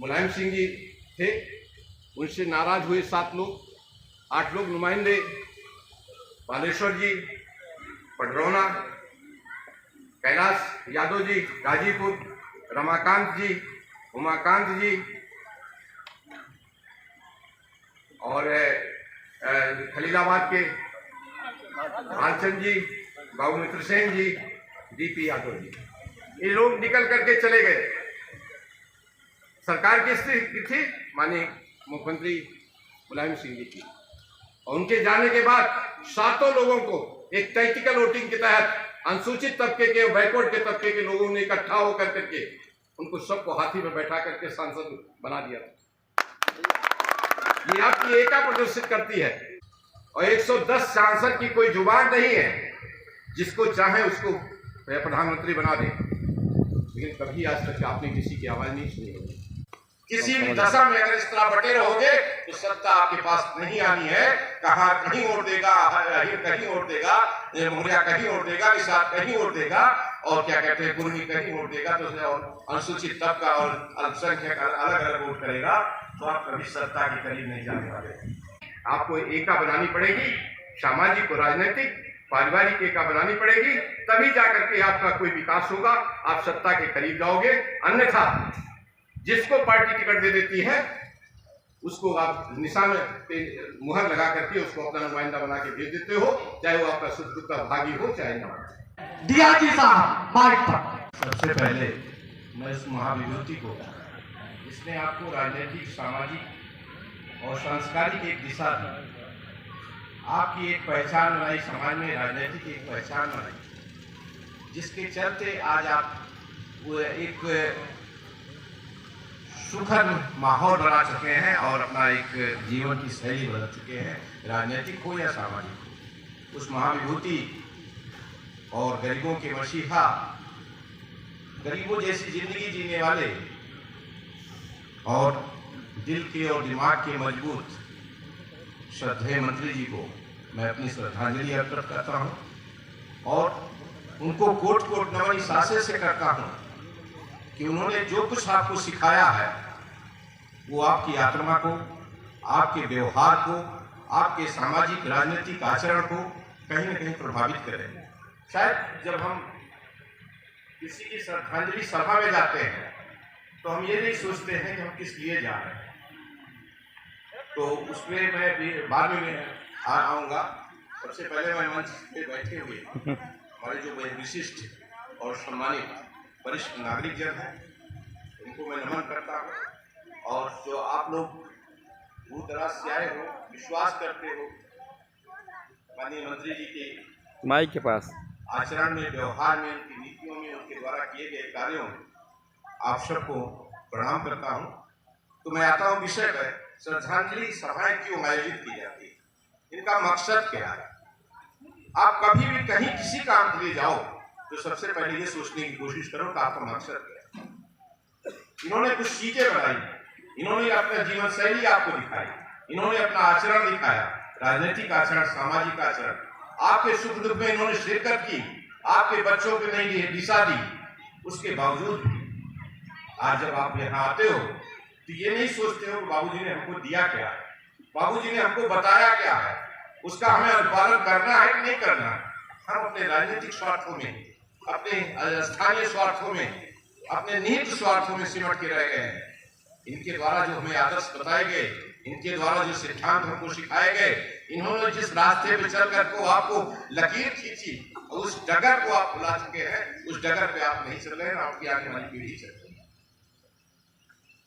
मुलायम सिंह जी थे, उनसे नाराज हुए 7 लोग, 8 लोग नुमाइंदे, बालेश्वर जी, पडरौना, कैलाश यादव जी गाजीपुर, रमाकांत जी, उमाकांत जी और खलीलाबाद के भालचंद जी, बाबू मित्र सेन जी, डीपी यादव जी, ये लोग निकल करके चले गए। सरकार किसकी थी? माननीय मुख्यमंत्री मुलायम सिंह जी की। और उनके जाने के बाद 7 लोगों को एक टैक्टिकल वोटिंग के तहत अनुसूचित तबके के, बैकवर्ड के तबके के लोगों ने इकट्ठा होकर करके उनको सबको हाथी में बैठा करके सांसद बना दिया। ये आपकी एकता प्रदर्शित करती है। और 110 सांसद की कोई जुबान नहीं है, जिसको चाहे उसको प्रधानमंत्री बना दे, लेकिन कभी आज तक आपने किसी की आवाज नहीं सुनी होगी। किसी भी दशा में अगर इस तरह बटे रहोगे तो सत्ता आपके पास नहीं आनी है। कहाँ कहीं वोट देगा, कहीं वोट देगा, मुखिया कहीं वोट देगा, निषाद कहीं वोट देगा, और क्या कहते हैं कुर्मी कहीं वोट देगा, तो अनुसूचित तबका और अल्पसंख्यक अलग अलग वोट करेगा, तो आप कभी सत्ता के करीब नहीं जाने वाले। आपको एकता बनानी पड़ेगी, सामाजिक और राजनीतिक पारिवारिक एकता बनानी पड़ेगी, तभी जाकर के आपका कोई विकास होगा, आप सत्ता के करीब जाओगे। अन्यथा जिसको पार्टी टिकट दे देती है उसको आप निशान पे मुहर लगा करके उसको अपना नुमाइंदा बना के भेज देते हो, चाहे वो आपका सुख दुख का भागी हो चाहे ना। डीआईजी साहब माइक पर। सबसे पहले मैं इस महाविभूति को, इसने आपको राजनीतिक, सामाजिक और सांस्कृतिक एक दिशा दी, आपकी एक पहचान बनाई, समाज में राजनीतिक एक पहचान बनाई, जिसके चलते आज आप वो एक सुखद माहौल बना चुके हैं और अपना एक जीवन की शैली बदल चुके हैं, राजनीतिक हो या सामाजिक हो। उस महाविभूति और गरीबों के मसीहा, गरीबों जैसी जिंदगी जीने वाले और दिल के और दिमाग के मजबूत श्रद्धेय मंत्री जी को मैं अपनी श्रद्धांजलि अर्पित करता हूं और उनको कोट कोट नमन इस आशय से करता हूं कि उन्होंने जो कुछ आपको सिखाया है वो आपकी आत्मा को, आपके व्यवहार को, आपके सामाजिक राजनीतिक आचरण को कहीं न कहीं प्रभावित करे। शायद जब हम किसी की श्रद्धांजलि सभा में जाते हैं तो हम ये नहीं सोचते हैं कि हम किस लिए जा रहे हैं, तो उसमें मैं बाद में आऊँगा। सबसे पहले मैं मंच पे बैठे हुए हमारे जो विशिष्ट और सम्मानित वरिष्ठ नागरिक जन हैं उनको मैं नमन करता हूँ, और जो आप लोग दूर दराज से आए हो, विश्वास करते हो माननीय मंत्री जी के माइक के पास आचरण में, व्यवहार में, उनकी नीतियों में, उनके द्वारा किए गए कार्यों में, आप सबको प्रणाम करता हूँ। तो मैं आता हूँ विषय पर। श्रद्धांजलि सभाएं क्यों आयोजित की जाती है, इनका मकसद क्या है? आप कभी भी कहीं किसी काम के लिए जाओ तो सबसे पहले ये सोचने की कोशिश करो कि आपका मकसद क्या है। इन्होंने कुछ चीजें बताई, इन्होंने अपना जीवन शैली आपको दिखाई, इन्होंने अपना आचरण दिखाया, राजनीतिक आचरण, सामाजिक आचरण, आपके सुख दुख में इन्होंने शिरकत की, आपके बच्चों को नई दिशा दी। उसके बावजूद आज जब आप यहाँ आते हो तो ये नहीं सोचते हो कि बाबूजी ने हमको दिया क्या है, बाबूजी ने हमको बताया क्या है, उसका हमें अनुपालन करना है कि नहीं करना है। हम अपने राजनीतिक स्वार्थों में, अपने स्थानीय स्वार्थों में, अपने निहित स्वार्थों में सिमट के रह गए हैं। इनके द्वारा जो हमें आदर्श बताए गए, इनके द्वारा जो सिद्धांत हमको सिखाए गए, इन्होंने जिस रास्ते पे चल कर को आपको लकीर खींची, उस डगर को आप भुला चुके हैं, उस डगर पे आप नहीं चल रहे हैं, आपकी आने वाली पीढ़ी चल रही है।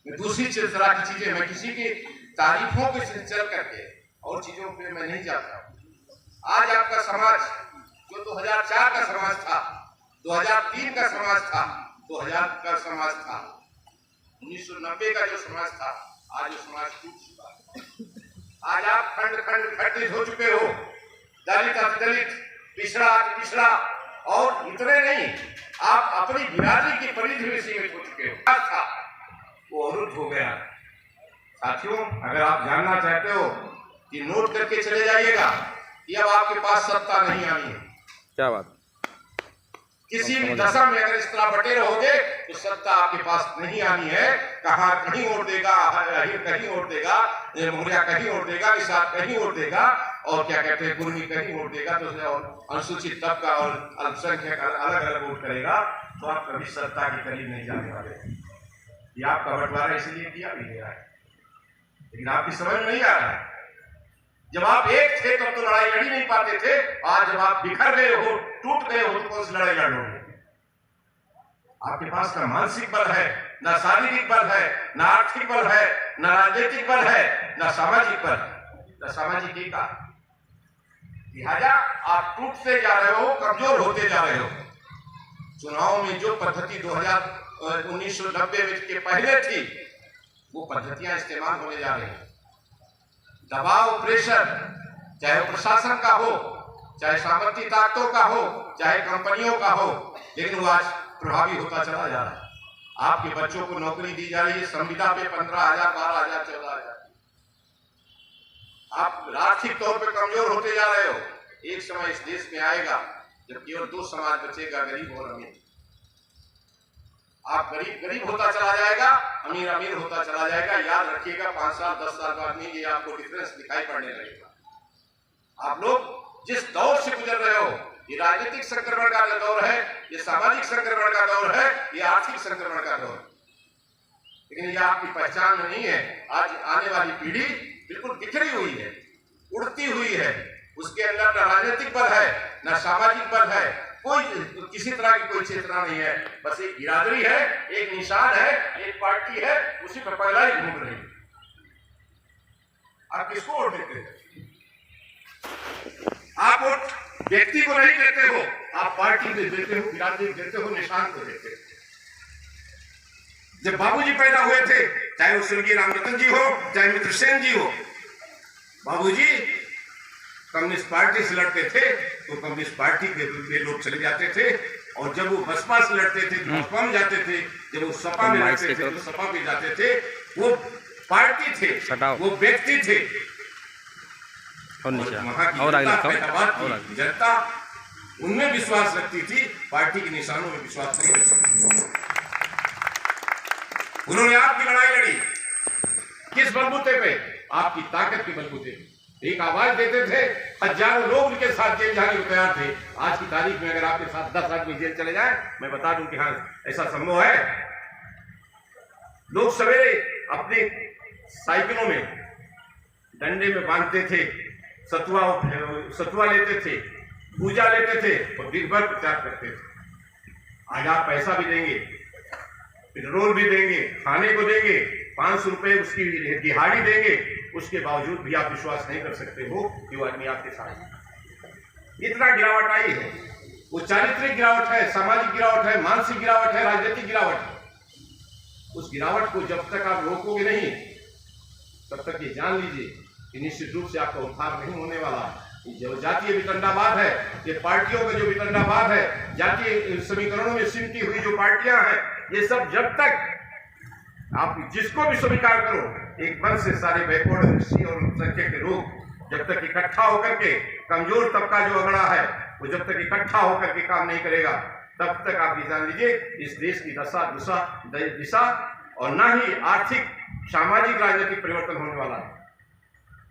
मैं दूसरी तरह की चीजें, मैं किसी की तारीफों पे चल करके और चीजों पे मैं नहीं जाता। आज आपका समाज जो 2004 का समाज था, 2003 का समाज था, 2000 का समाज था, 1990 का जो समाज था, आज वो समाज टूट चुका है। आज आप खंड खंड विभाजित हो चुके हो, दलित अतिदलित, पिछड़ा पिछड़ा, और इतने नहीं, आप अपनी बिरादरी की परिधि में सीमित हो चुके हो। था वो अवरुद्ध हो गया। साथियों, अगर आप जानना चाहते हो कि नोट करके चले जाइएगा कि अब आपके पास सत्ता नहीं आनी है। क्या बात? किसी भी दशा में अगर इस तरह बटे रहोगे तो सत्ता आपके पास नहीं आनी है। कहाँ कहीं वोट देगा, अहिर कहीं वोट देगा, मुखिया कहीं वोट देगा, निषाद कहीं वोट देगा, और क्या कहते हैं कुर्मी कहीं वोट देगा, तो अनुसूचित तबका और अल्पसंख्यक अलग अलग वोट करेगा, तो आप कभी सत्ता के करीब नहीं जाने वाले। ये आपका बंटवारा इसलिए किया भी गया है, लेकिन आपकी समझ में नहीं आ रहा है। जब आप एक थे तब तो लड़ाई लड़ी नहीं पाते थे, आज जब आप बिखर गए हो, टूट गए हो, तो कौन सी लड़ाई लड़ोगे? आपके पास ना मानसिक बल है, ना शारीरिक बल है, ना आर्थिक बल है, ना राजनीतिक बल है, ना सामाजिक बल, ना सामाजिक एकता। लिहाजा आप टूटते जा रहे हो, कमजोर होते जा रहे हो। चुनाव में जो पद्धति 1990 के पहले थी, वो पद्धतियां इस्तेमाल होने जा रही हैं। दबाव, प्रेशर, चाहे प्रशासन का हो, चाहे सामंती ताकतों का हो, चाहे कंपनियों का हो, लेकिन वो आज प्रभावी होता चला जा रहा है। आपके बच्चों को नौकरी दी जा रही है, संविदा पे 15,000, 12,000, 14,000। आप आर्थिक तौर पर कमजोर होते जा रहे हो। एक समय इस देश में आएगा जब केवल दो समाज बचेगा, गरीब और अमीर। आप गरीब गरीब होता चला जाएगा, अमीर अमीर होता चला जाएगा। याद रखिएगा, 5 साल 10 साल बाद नहीं, ये आपको डिफरेंस दिखाई पड़ने लगेगा। आप लोग जिस दौर से गुजर रहे हो, ये राजनीतिक संक्रमण का दौर है, ये सामाजिक संक्रमण का दौर है, ये आर्थिक संक्रमण का दौर है, लेकिन ये आपकी पहचान में नहीं है। आज आने वाली पीढ़ी बिल्कुल बिखरी हुई है, उड़ती हुई है। उसके अंदर न राजनीतिक बल है, न सामाजिक बल है, कोई किसी तरह की कोई चेतना नहीं है। बस एक बिरादरी है, एक निशान है, एक पार्टी है, उसी पर पहला ही घूम रही है। आप किसको वोट देते हैं? आप वोट व्यक्ति को नहीं देते हो, आप पार्टी को देते हो, बिरादरी देते हो, निशान को देते हो। जब बाबूजी पैदा हुए थे, चाहे वो स्वर्गीय रामरतन जी हो, चाहे मित्रसेन जी हो, बाबूजी कम्युनिस्ट पार्टी से लड़ते थे तो कम्युनिस्ट पार्टी के लोग चले जाते थे, और जब वो बसपा से लड़ते थे तो बसपा में जाते थे, जब वो सपा में लड़ते थे तो सपा में जाते थे। वो पार्टी थे, वो व्यक्ति थे। जनता उनमें विश्वास रखती थी, पार्टी के निशानों में विश्वास नहीं रखती। उन्होंने आपकी लड़ाई लड़ी किस बलबूते पे? आपकी ताकत के बलबूते पे। एक आवाज देते थे, हजारों लोग उनके साथ जेल जाने को तैयार थे। आज की तारीख में अगर आपके साथ 10 आदमी जेल चले जाए, मैं बता दूं कि हाँ, ऐसा संभव है। लोग सवेरे अपने साइकिलों में डंडे में बांधते थे, सतुआ लेते थे, पूजा लेते थे और दिन भर प्रचार करते थे। आज आप पैसा भी देंगे, पेट्रोल भी देंगे, खाने को देंगे, 500 रुपए उसकी दिहाड़ी देंगे, उसके बावजूद भी आप विश्वास नहीं कर सकते हो कि वो आदमी आपके साथ है। इतना गिरावट आई है। वो चारित्रिक गिरावट है, सामाजिक गिरावट है, मानसिक गिरावट है, राजनीतिक गिरावट है। उस गिरावट को जब तक आप रोकोगे नहीं, तब तक ये जान लीजिए कि निश्चित रूप से आपका उद्धार नहीं होने वाला। जो जातीय वितंडावाद है, ये पार्टियों का जो वितंडावाद है, जातीय समीकरणों में सिमटी हुई जो पार्टियां हैं, ये सब जब तक आप जिसको भी स्वीकार करो, एक मन से सारे बैकवर्ड और अल्पसंख्यक के लोग जब तक इकट्ठा होकर के, कमजोर तबका जो अगड़ा है वो जब तक इकट्ठा होकर के काम नहीं करेगा, तब तक आप ये जान लीजिए इस देश की दिशा और ना ही आर्थिक, सामाजिक, राजनीतिक परिवर्तन होने वाला है।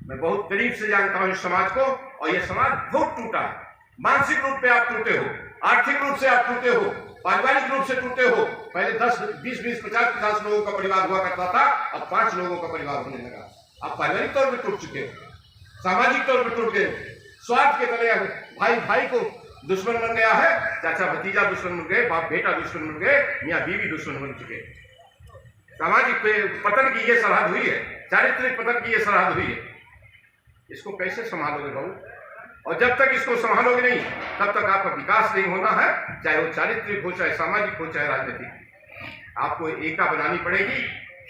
मैं बहुत करीब से जानता हूं इस समाज को, और यह समाज बहुत टूटा है। मानसिक रूप से आप टूटे हो, आर्थिक रूप से आप टूटे हो, पारिवारिक रूप से टूटे हो। पहले 10, 20, 50 लोगों का परिवार हुआ करता था, अब 5 लोगों का परिवार होने लगा। आप पारिवारिक तौर पर टूट चुके हो, सामाजिक तौर पर टूट गए हो। स्वार्थ के तले भाई भाई को दुश्मन बन गया है, चाचा भतीजा दुश्मन बन गए, बाप बेटा दुश्मन बन गए, मियां बीवी दुश्मन बन चुके। सामाजिक पतन की ये सरहद हुई है, चारित्रिक पतन की ये सरहद हुई है। इसको कैसे संभालोगे बाबू? और जब तक इसको संभालोगे नहीं, तब तक आपका विकास नहीं होना है, चाहे वो चारित्रिक हो, चाहे सामाजिक हो, चाहे राजनीतिक। आपको एकता बनानी पड़ेगी,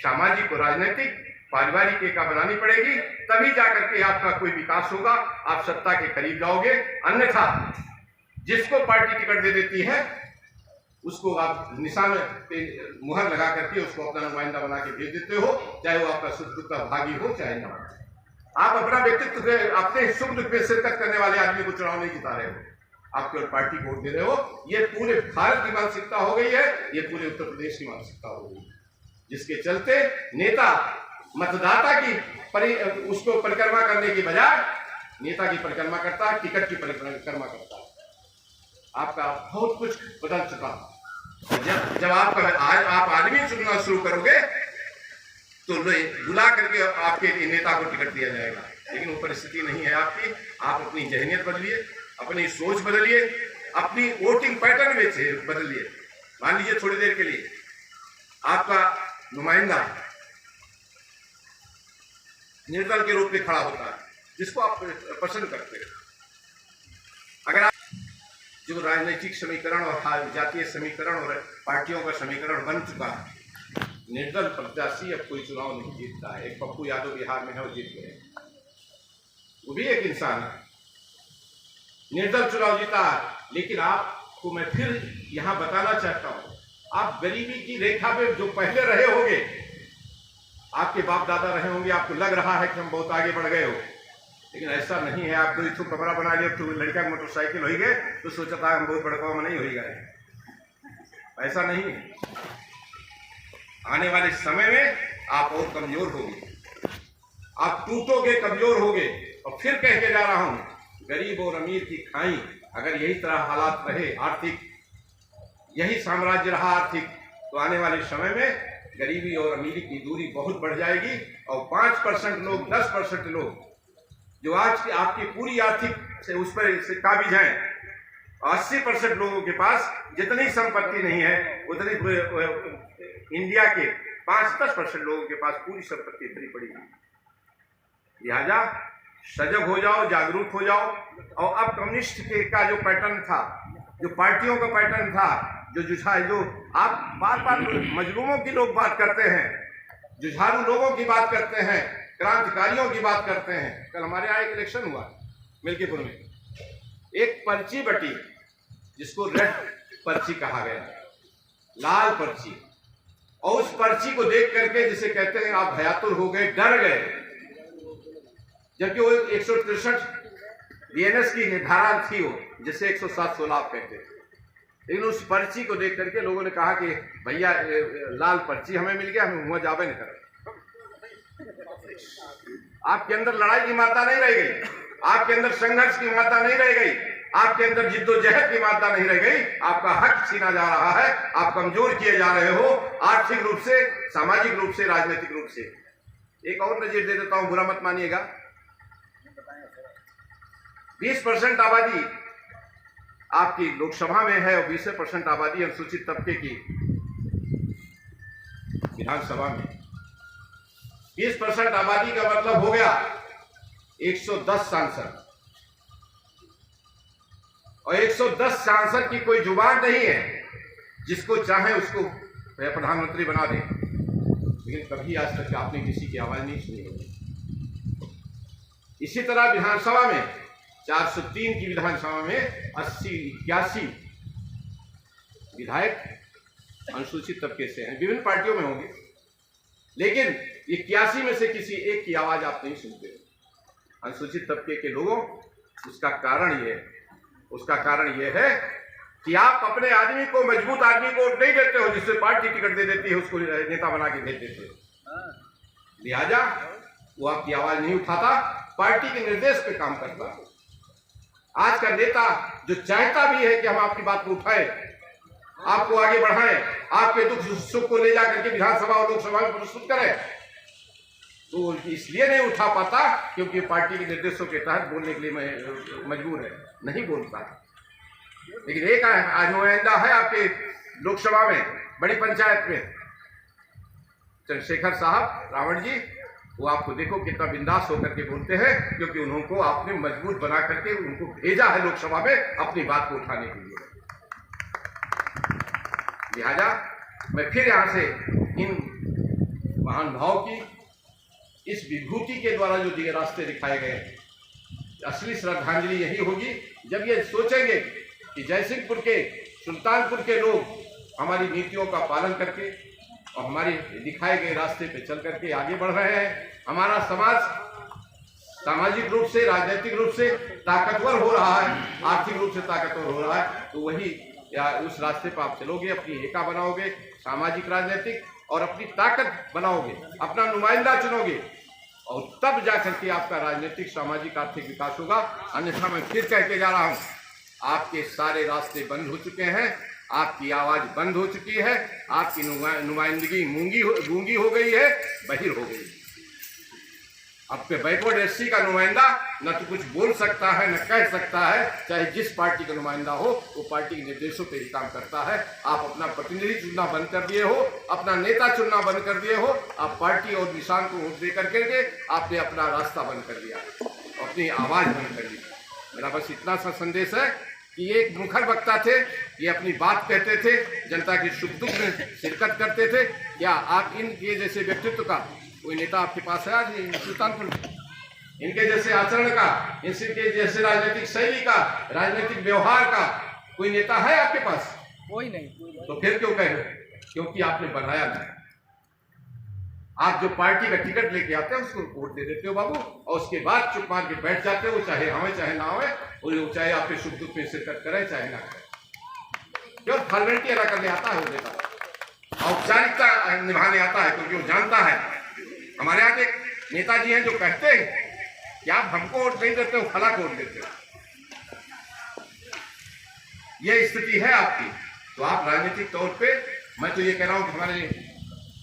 सामाजिक और राजनीतिक, पारिवारिक एकता बनानी पड़ेगी, तभी जाकर के आपका कोई विकास होगा, आप सत्ता के करीब जाओगे। अन्यथा जिसको पार्टी टिकट दे देती है, उसको आप निशान पे मुहर लगा करके उसको अपना नुमाइंदा बना के भेज देते हो, चाहे वो आपका सुख दुख का भागी हो चाहे ना हो। आप अपना व्यक्तित्व, अपने सुख दुख पे शिरकत करने वाले आदमी को चुनाव नहीं जिता रहे हो। आप केवल पार्टी को वोट दे रहे हो। ये पूरे भारत की मानसिकता हो गई है, ये पूरे उत्तर प्रदेश की मानसिकता हो गई है, जिसके चलते नेता मतदाता की उसको परिक्रमा करने की बजाय नेता की परिक्रमा करता है, टिकट की परिक्रमा करता है। आपका बहुत कुछ बदल चुका है। जब आप आदमी चुनना शुरू करोगे तो बुला करके आपके नेता को टिकट दिया जाएगा, लेकिन वो परिस्थिति नहीं है आपकी। आप अपनी जहनियत बदलिए, अपनी सोच बदलिए, अपनी वोटिंग पैटर्न में बदलिए। मान लीजिए थोड़ी देर के लिए आपका नुमाइंदा निर्दल के रूप में खड़ा होता है, जिसको आप पसंद करते हैं। अगर आप जो राजनीतिक समीकरण और जातीय समीकरण और पार्टियों का समीकरण बन चुका है, निर्दल प्रत्याशी अब कोई चुनाव नहीं जीतता है। एक पप्पू यादव बिहार में है, वो जीत गए, वो भी एक इंसान है, निर्दल चुनाव जीता है। लेकिन आपको मैं फिर यहां बताना चाहता हूं, आप गरीबी की रेखा पे जो पहले रहे होंगे, आपके बाप दादा रहे होंगे, आपको लग रहा है कि हम बहुत आगे बढ़ गए हो, लेकिन ऐसा नहीं है। आप तो इथो कमरा बना लिया, तो लड़का मोटरसाइकिल हो गए तो सोचा था हम बहुत बड़का नहीं हो गए, ऐसा नहीं है। आने वाले समय में आप और कमजोर होंगे, आप टूटोगे, कमजोर होगे। और फिर कह के जा रहा हूं, गरीब और अमीर की खाई, अगर यही तरह हालात रहे आर्थिक, यही साम्राज्य रहा आर्थिक, तो आने वाले समय में गरीबी और अमीरी की दूरी बहुत बढ़ जाएगी। और 5% लोग, 10% लोग जो आज की आपकी पूरी आर्थिक से उस पर से काबिज हैं, 80% लोगों के पास जितनी संपत्ति नहीं है, उतनी इंडिया के 5-10% लोगों के पास पूरी संपत्ति इतनी पड़ी है। लिहाजा सजग हो जाओ, जागरूक हो जाओ। और अब कम्युनिस्ट का जो पैटर्न था, जो पार्टियों का पैटर्न था, जो आप बार बार मजलूमों की लोग बात करते हैं, जुझारू लोगों की बात करते हैं, क्रांतिकारियों की बात करते हैं। कल हमारे यहाँ एक इलेक्शन हुआ मिल्कीपुर में, एक पर्ची बटी जिसको रेड पर्ची कहा गया, लाल पर्ची, और उस पर्ची को देख करके जिसे कहते हैं आप भयातुर हो गए, डर गए, जबकि वो 163 बीएनएस की निर्धारण थी, वो जिसे 107-16 आप कहते थे। लेकिन उस पर्ची को देख करके लोगों ने कहा कि भैया लाल पर्ची हमें मिल गया, हमें हुआ जावे नहीं कर। आपके अंदर लड़ाई की मात्रा नहीं रह गई, आपके अंदर संघर्ष की मात्रा नहीं रह गई, आपके अंदर जिद्दोजहद की मात्रा नहीं रह गई। आपका हक छीना जा रहा है, आप कमजोर किए जा रहे हो, आर्थिक रूप से, सामाजिक रूप से, राजनीतिक रूप से। एक और नजीर दे देता हूं, बुरा मत मानिएगा। 20% आबादी आपकी लोकसभा में है और 20% आबादी अनुसूचित तबके की विधानसभा में। 20% आबादी का मतलब हो गया 110 सांसद, और 110 सांसद की कोई जुबान नहीं है, जिसको चाहे उसको प्रधानमंत्री बना दे। लेकिन कभी आज तक आपने किसी की आवाज नहीं सुनी होगी। इसी तरह विधानसभा में 403 की विधानसभा में 80-81 विधायक अनुसूचित तबके से हैं, विभिन्न पार्टियों में होंगे, लेकिन 81 में से किसी एक की आवाज आप नहीं सुनते अनुसूचित तबके के लोगों। उसका कारण यह है कि आप अपने आदमी को, मजबूत आदमी को नहीं देते हो, जिससे पार्टी टिकट दे देती है, उसको नेता बना के भेज देते हो। लिहाजा वो आपकी आवाज नहीं उठाता, पार्टी के निर्देश पे काम करता। आज का नेता जो चाहता भी है कि हम आपकी बात को उठाएं, आपको आगे बढ़ाएं, आपके दुख सुख को ले जाकर के विधानसभा और लोकसभा में प्रस्तुत करें, तो इसलिए नहीं उठा पाता क्योंकि पार्टी के निर्देशों के तहत बोलने के लिए मजबूर है, नहीं बोलता। लेकिन एक नुमाइंदा है आपके लोकसभा में, बड़ी पंचायत में, चंद्रशेखर साहब रावण जी, वो आपको देखो कितना बिंदास होकर के बोलते हैं, क्योंकि उनको आपने मजबूत बना करके उनको भेजा है लोकसभा में अपनी बात को उठाने के लिए। लिहाजा मैं फिर यहां से इन महानुभाव की इस विभूति के द्वारा जो दिए रास्ते दिखाए गए, असली श्रद्धांजलि यही होगी जब ये सोचेंगे कि जयसिंहपुर के, सुल्तानपुर के लोग हमारी नीतियों का पालन करके और हमारे दिखाए गए रास्ते पे चल करके आगे बढ़ रहे हैं। हमारा समाज सामाजिक रूप से, राजनीतिक रूप से ताकतवर हो रहा है, आर्थिक रूप से ताकतवर हो रहा है, तो वही या उस रास्ते पर आप चलोगे, अपनी एका बनाओगे, सामाजिक राजनीतिक, और अपनी ताकत बनाओगे, अपना नुमाइंदा चुनोगे, और तब जाकर के आपका राजनीतिक, सामाजिक, आर्थिक विकास होगा। अन्यथा मैं फिर कह के जा रहा हूँ, आपके सारे रास्ते बंद हो चुके हैं, आपकी आवाज बंद हो चुकी है, आपकी नुमाइंदगी गूंगी हो गई है, बहिर हो गई है। आपके बैकवर्ड एससी का नुमाइंदा न तो कुछ बोल सकता है, न कह सकता है, चाहे जिस पार्टी का नुमाइंदा हो, वो पार्टी के निर्देशों पे ही काम करता है। आप अपना प्रतिनिधि चुनना बंद कर दिए हो, अपना नेता चुनना बंद कर दिए हो, आप पार्टी और निशान को वोट दे करके आपने अपना रास्ता बंद कर दिया, अपनी आवाज बंद कर दी। मेरा बस इतना सा संदेश है कि ये एक मुखर वक्ता थे, ये अपनी बात कहते थे, जनता की सुख दुख में शिरकत करते थे। क्या आप इनके जैसे व्यक्तित्व का कोई नेता आपके पास है आज सुल्तानपुर में? इनके जैसे आचरण का, इनके जैसे राजनीतिक शैली का, राजनीतिक व्यवहार का कोई नेता है आपके पास? कोई नहीं। तो फिर क्यों कह रहे हो? क्योंकि आपने बनाया नहीं। आप जो पार्टी का टिकट लेके आते हैं उसको वोट दे देते हो बाबू, और उसके बाद चुप मार के बैठ जाते हो, चाहे हमें चाहे ना आवे, और चाहे आपके सुख दुख में शिरकत करें चाहे ना करें। क्यों फॉर्मेलिटी अदा करने आता है वो नेता, औपचारिकता निभाने आता है, क्योंकि वो जानता है। हमारे यहाँ के नेताजी हैं जो कहते हैं कि आप हमको वोट नहीं देते हो, फला को वोट देते हो। ये स्थिति है आपकी। तो आप राजनीतिक तौर पे, मैं तो ये कह रहा हूँ कि हमारे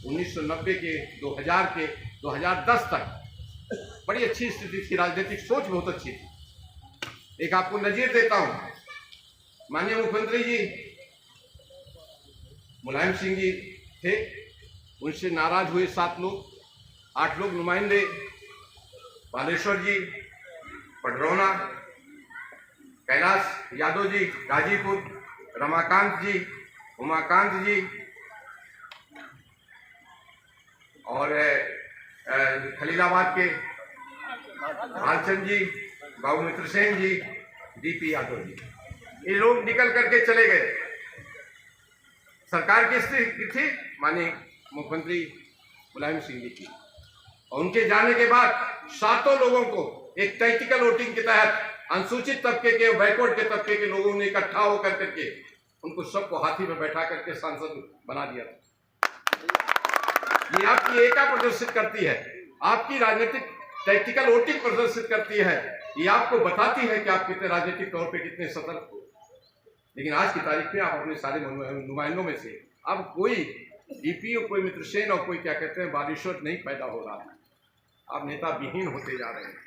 1990 के 2000 के 2010 तक बड़ी अच्छी स्थिति थी, राजनीतिक सोच बहुत अच्छी थी। एक आपको नजीर देता हूँ, माननीय मुख्यमंत्री जी मुलायम सिंह जी थे, उनसे नाराज हुए 7 लोग, 8 लोग नुमाइंदे, बालेश्वर जी, पडरौना, कैलाश यादव जी गाजीपुर, रमाकांत जी, उमाकांत जी, और खलीलाबाद के भालचंद जी, बाबू मित्र सेन जी, डीपी यादव जी, ये लोग निकल करके चले गए। सरकार की स्थिति थी माननीय मुख्यमंत्री मुलायम सिंह जी की, और उनके जाने के बाद 7 लोगों को एक टैक्टिकल वोटिंग के तहत अनुसूचित तबके के, बैकवर्ड के तबके के लोगों ने इकट्ठा होकर करके उनको सबको हाथी में बैठा करके सांसद बना दिया। ये आपकी एका प्रदर्शित करती है, आपकी राजनीतिक टैक्टिकल वोटिंग प्रदर्शित करती है, ये आपको बताती है कि आप कितने राजनीतिक तौर पे कितने सतर्क हो। लेकिन आज की तारीख में आप अपने सारे नुमाइंदों में से अब कोई डीपी और कोई मित्र सेन और कोई क्या कहते हैं बालेश्वर नहीं पैदा हो रहा है। आप नेता विहीन होते जा रहे हैं।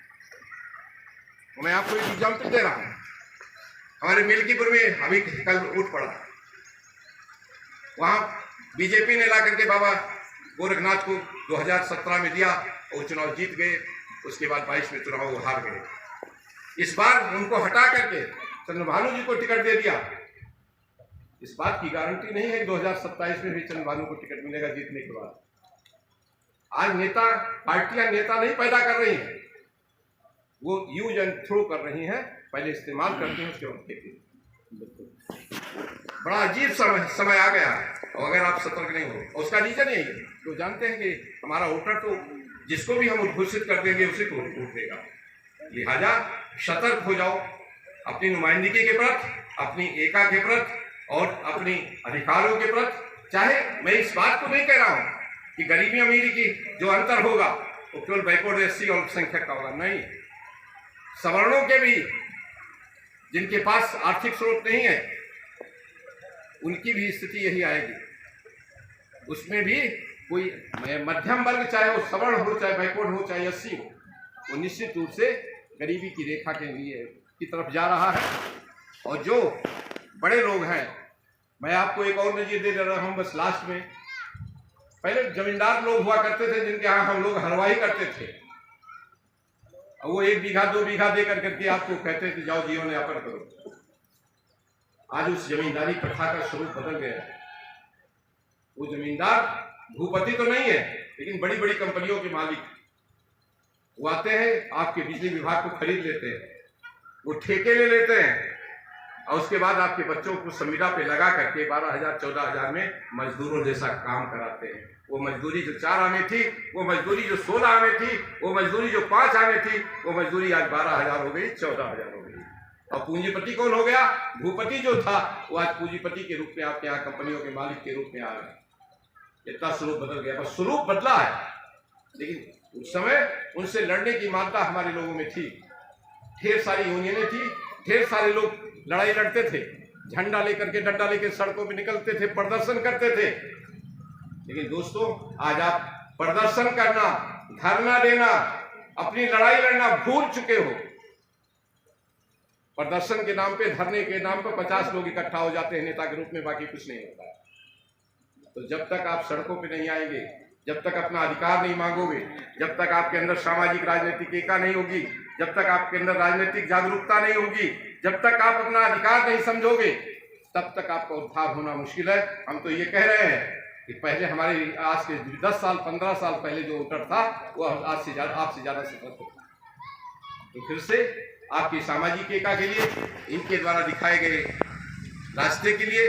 मैं आपको एक एग्जाम्पल दे रहा हूँ। हमारे मिल्कीपुर में अभी कल उठ पड़ा, वहाँ बीजेपी ने ला करके बाबा गोरखनाथ को 2017 में दिया और चुनाव जीत गए। उसके बाद 22 में चुनाव हार गए। इस बार उनको हटा करके चंद्रभानु जी को टिकट दे दिया। इस बात की गारंटी नहीं है कि 2027 में भी चंद्रभानु को टिकट मिलेगा जीतने के बाद। आज नेता, पार्टियां नेता नहीं पैदा कर रही हैं, वो यूज एंड थ्रो कर रही हैं, पहले इस्तेमाल करते हैं उसके बाद खेती। बड़ा अजीब समय आ गया है, और अगर आप सतर्क नहीं हो, और उसका रीजन यही है, तो जानते हैं कि हमारा वोटर तो जिसको भी हम उद्घोषित कर देंगे उसी को वोट देगा। लिहाजा सतर्क हो जाओ अपनी नुमाइंदगी के प्रति, अपनी एका के प्रति और अपनी अधिकारों के प्रति। चाहे मैं इस बात को नहीं कह रहा हूं कि गरीबी अमीरी की जो अंतर होगा वो केवल बैकवर्ड एससी और अल्पसंख्यक का होगा, नहीं, सवर्णों के भी जिनके पास आर्थिक स्रोत नहीं है उनकी भी स्थिति यही आएगी। उसमें भी कोई मध्यम वर्ग, चाहे वो सवर्ण हो, चाहे बैकवर्ड हो, चाहे एससी हो, वो निश्चित रूप से गरीबी की रेखा के लिए की तरफ जा रहा है। और जो बड़े लोग हैं, मैं आपको एक और नजीर दे रहा हूं बस लास्ट में। पहले जमींदार लोग हुआ करते थे जिनके यहाँ हम लोग हलवाई करते थे, और वो 1 बीघा 2 बीघा दे करके आपको कहते थे जाओ जीवन यापन करो। आज उस जमींदारी प्रथा का स्वरूप बदल गया है। वो जमींदार भूपति तो नहीं है, लेकिन बड़ी बड़ी कंपनियों के मालिक वो आते हैं, आपके बिजली विभाग को खरीद लेते हैं, वो ठेके ले लेते हैं, और उसके बाद आपके बच्चों को संविदा पे लगा करके 12,000 14,000 में मजदूरों जैसा काम कराते हैं। वो मजदूरी जो 4 आने थी, वो मजदूरी जो 16 आने थी, वो मजदूरी जो 5 आने थी, वो मजदूरी आज 12,000 हो गई, 14,000 हो गई। और पूंजीपति कौन हो गया? भूपति जो था वो आज पूंजीपति के रूप में आपके यहाँ कंपनियों के मालिक के रूप में आ गए। इतना स्वरूप बदल गया, बस स्वरूप बदला है, लेकिन उस समय उनसे लड़ने की मानता हमारे लोगों में थी। ढेर सारी यूनियनें थी, ढेर सारे लोग लड़ाई लड़ते थे, झंडा लेकर के डंडा लेकर सड़कों में निकलते थे, प्रदर्शन करते थे। लेकिन दोस्तों आज आप प्रदर्शन करना, धरना देना, अपनी लड़ाई लड़ना भूल चुके हो। प्रदर्शन के नाम पे, धरने के नाम पे 50 लोग इकट्ठा हो जाते हैं नेता के रूप में, बाकी कुछ नहीं होता। तो जब तक आप सड़कों पे नहीं आएंगे, जब तक अपना अधिकार नहीं मांगोगे, जब तक आपके अंदर सामाजिक राजनीतिक एकता नहीं होगी, जब तक आपके अंदर राजनीतिक जागरूकता नहीं होगी, जब तक आप अपना अधिकार नहीं समझोगे, तब तक आपका उद्धार होना मुश्किल है। हम तो ये कह रहे हैं कि पहले हमारे आज के 10 साल 15 साल पहले जो वोटर था वो आज से ज्यादा, आपसे ज्यादा सशक्त होता। तो फिर से आपकी सामाजिक एकता के लिए, इनके द्वारा दिखाए गए रास्ते के लिए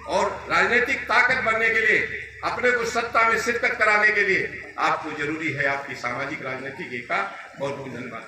और राजनीतिक ताकत बनने के लिए, अपने को सत्ता में शिरकत कराने के लिए आपको जरूरी है आपकी सामाजिक राजनीतिक एकता। बहुत बहुत धन्यवाद।